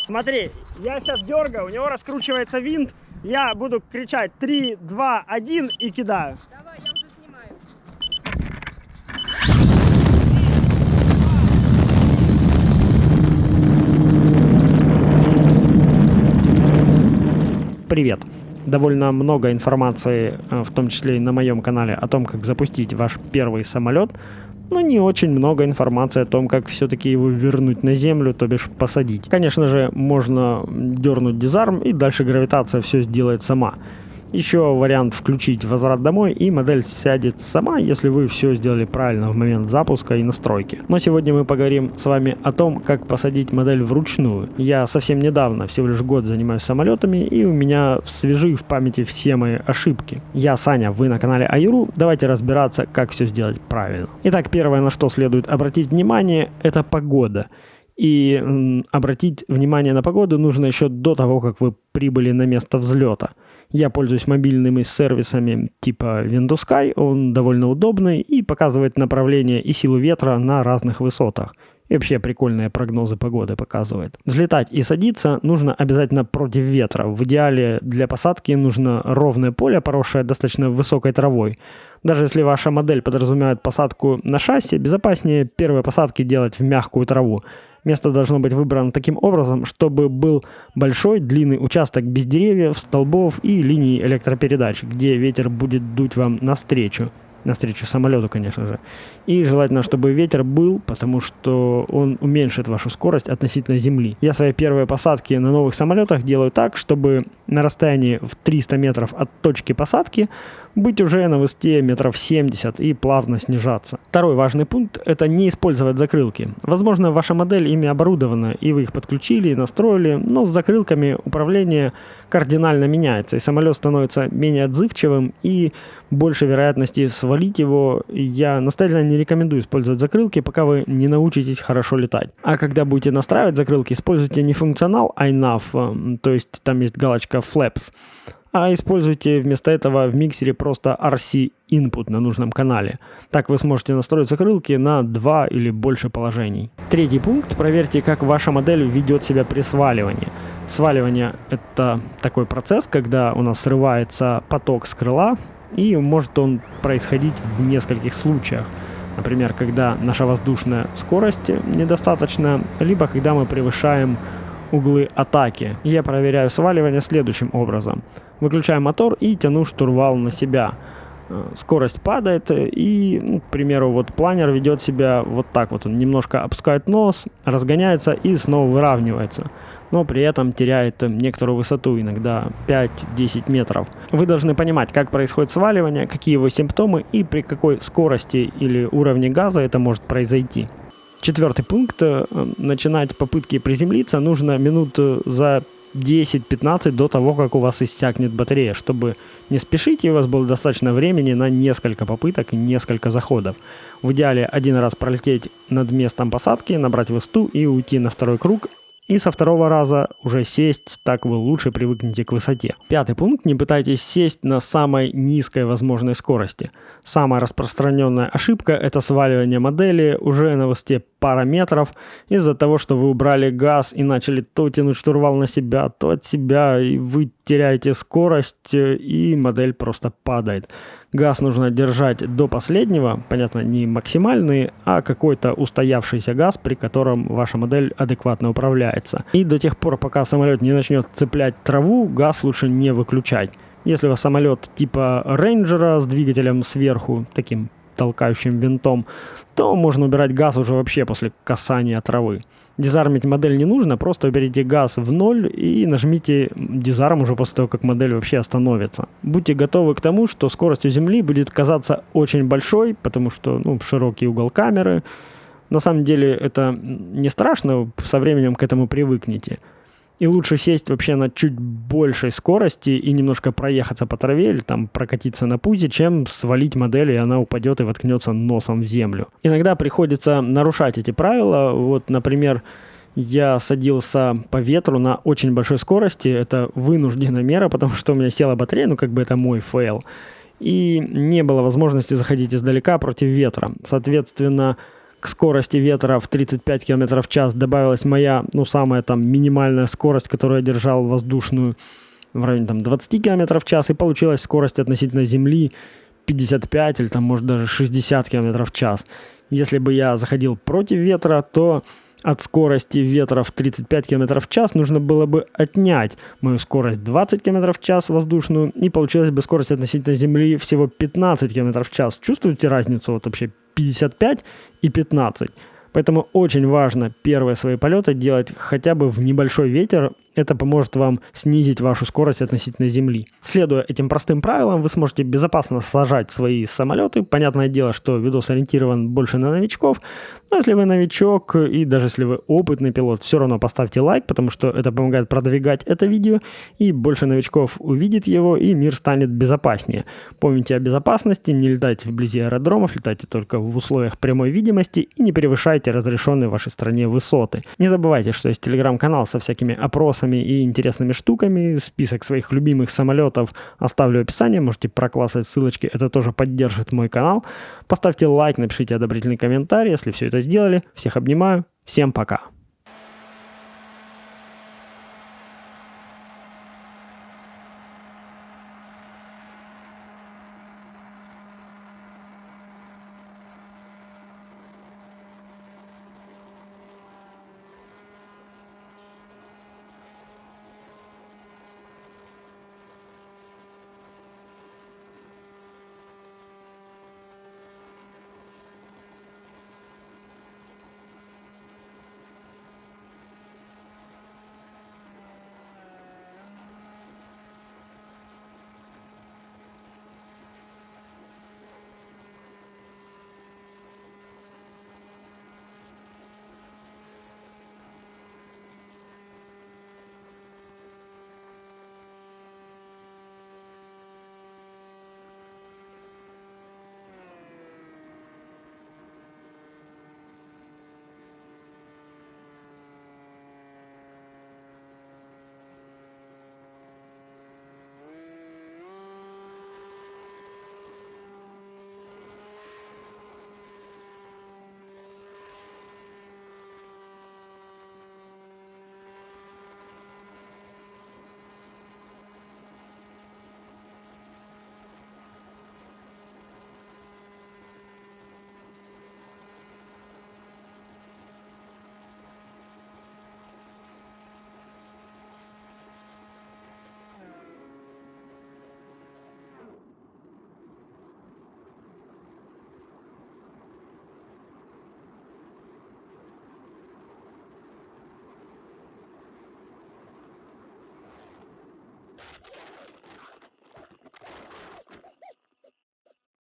Смотри, я сейчас дергаю, у него раскручивается винт. Я буду кричать 3, 2, 1 и кидаю. Давай, я уже снимаю. Привет! Довольно много информации, в том числе и на моем канале, о том, как запустить ваш первый самолет, но не очень много информации о том, как все-таки его вернуть на землю, то бишь посадить. Конечно же, можно дернуть дизарм, и дальше гравитация все сделает сама. Еще вариант включить возврат домой, и модель сядет сама, если вы все сделали правильно в момент запуска и настройки. Но сегодня мы поговорим с вами о том, как посадить модель вручную. Я совсем недавно, всего лишь год, занимаюсь самолетами, и у меня свежи в памяти все мои ошибки. Я Саня, вы на канале Аюру, давайте разбираться, как все сделать правильно. Итак, первое, на что следует обратить внимание, это погода. И обратить внимание на погоду нужно еще до того, как вы прибыли на место взлета. Я пользуюсь мобильными сервисами типа Windows, он довольно удобный и показывает направление и силу ветра на разных высотах. И вообще прикольные прогнозы погоды показывает. Взлетать и садиться нужно обязательно против ветра. В идеале для посадки нужно ровное поле, поросшее достаточно высокой травой. Даже если ваша модель подразумевает посадку на шасси, безопаснее первые посадки делать в мягкую траву. Место должно быть выбрано таким образом, чтобы был большой длинный участок без деревьев, столбов и линий электропередач, где ветер будет дуть вам навстречу самолету, конечно же. И желательно, чтобы ветер был, потому что он уменьшит вашу скорость относительно земли. Я свои первые посадки на новых самолетах делаю так, чтобы на расстоянии в 300 метров от точки посадки быть уже на высоте метров 70 и плавно снижаться. Второй важный пункт – это не использовать закрылки. Возможно, ваша модель ими оборудована, и вы их подключили, настроили, но с закрылками управление кардинально меняется, и самолет становится менее отзывчивым и больше вероятности свалить его. Я настоятельно не рекомендую использовать закрылки, пока вы не научитесь хорошо летать. А когда будете настраивать закрылки, используйте не функционал iNav, то есть там есть галочка Flaps, а используйте вместо этого в миксере просто RC input на нужном канале. Так вы сможете настроить закрылки на 2 или больше положений. Третий пункт. Проверьте, как ваша модель ведет себя при сваливании. Сваливание – это такой процесс, когда у нас срывается поток с крыла, и может он происходить в нескольких случаях. Например, когда наша воздушная скорость недостаточна, либо когда мы превышаем углы атаки. Я проверяю сваливание следующим образом. Выключаю мотор и тяну штурвал на себя. Скорость падает и, к примеру, вот планер ведет себя вот так вот. Он немножко опускает нос, разгоняется и снова выравнивается. Но при этом теряет некоторую высоту, иногда 5-10 метров. Вы должны понимать, как происходит сваливание, какие его симптомы и при какой скорости или уровне газа это может произойти. Четвертый пункт. Начинать попытки приземлиться нужно минут за 10-15 до того, как у вас иссякнет батарея, чтобы не спешить, и у вас было достаточно времени на несколько попыток и несколько заходов. В идеале один раз пролететь над местом посадки, набрать высоту и уйти на второй круг. И со второго раза уже сесть, так вы лучше привыкнете к высоте. Пятый пункт. Не пытайтесь сесть на самой низкой возможной скорости. Самая распространенная ошибка – это сваливание модели уже на высоте пара метров из-за того, что вы убрали газ и начали то тянуть штурвал на себя, то от себя, и вы теряете скорость, и модель просто падает. Газ нужно держать до последнего, понятно, не максимальный, а какой-то устоявшийся газ, при котором ваша модель адекватно управляется. И до тех пор, пока самолет не начнет цеплять траву, газ лучше не выключать. Если у вас самолет типа рейнджера с двигателем сверху, таким толкающим винтом, то можно убирать газ уже вообще после касания травы. Дизармить модель не нужно, просто уберите газ в ноль и нажмите дизарм уже после того, как модель вообще остановится. Будьте готовы к тому, что скорость у Земли будет казаться очень большой, потому что широкий угол камеры. На самом деле это не страшно, со временем к этому привыкнете. И лучше сесть вообще на чуть большей скорости и немножко проехаться по траве или там прокатиться на пузе, чем свалить модель, и она упадет и воткнется носом в землю. Иногда приходится нарушать эти правила. Вот, например, я садился по ветру на очень большой скорости. Это вынужденная мера, потому что у меня села батарея, это мой фейл. И не было возможности заходить издалека против ветра. Соответственно, к к скорости ветра в 35 км в час добавилась моя, самая там минимальная скорость, которую я держал воздушную в районе там 20 км в час, и получилась скорость относительно Земли 55 или там может даже 60 км в час. Если бы я заходил против ветра, то от скорости ветра в 35 км в час нужно было бы отнять мою скорость 20 км в час воздушную, и получилась бы скорость относительно Земли всего 15 км в час. Чувствуете разницу вообще 55 и 15? Поэтому очень важно первые свои полеты делать хотя бы в небольшой ветер. Это поможет вам снизить вашу скорость относительно Земли. Следуя этим простым правилам, вы сможете безопасно сажать свои самолеты. Понятное дело, что видос ориентирован больше на новичков. Но если вы новичок и даже если вы опытный пилот, все равно поставьте лайк, потому что это помогает продвигать это видео. И больше новичков увидит его, и мир станет безопаснее. Помните о безопасности, не летайте вблизи аэродромов, летайте только в условиях прямой видимости и не превышайте разрешенные в вашей стране высоты. Не забывайте, что есть телеграм-канал со всякими опросами и интересными штуками. Список своих любимых самолетов оставлю в описании. Можете проклассать ссылочки. Это тоже поддержит мой канал. Поставьте лайк, напишите одобрительный комментарий, если все это сделали. Всех обнимаю. Всем пока.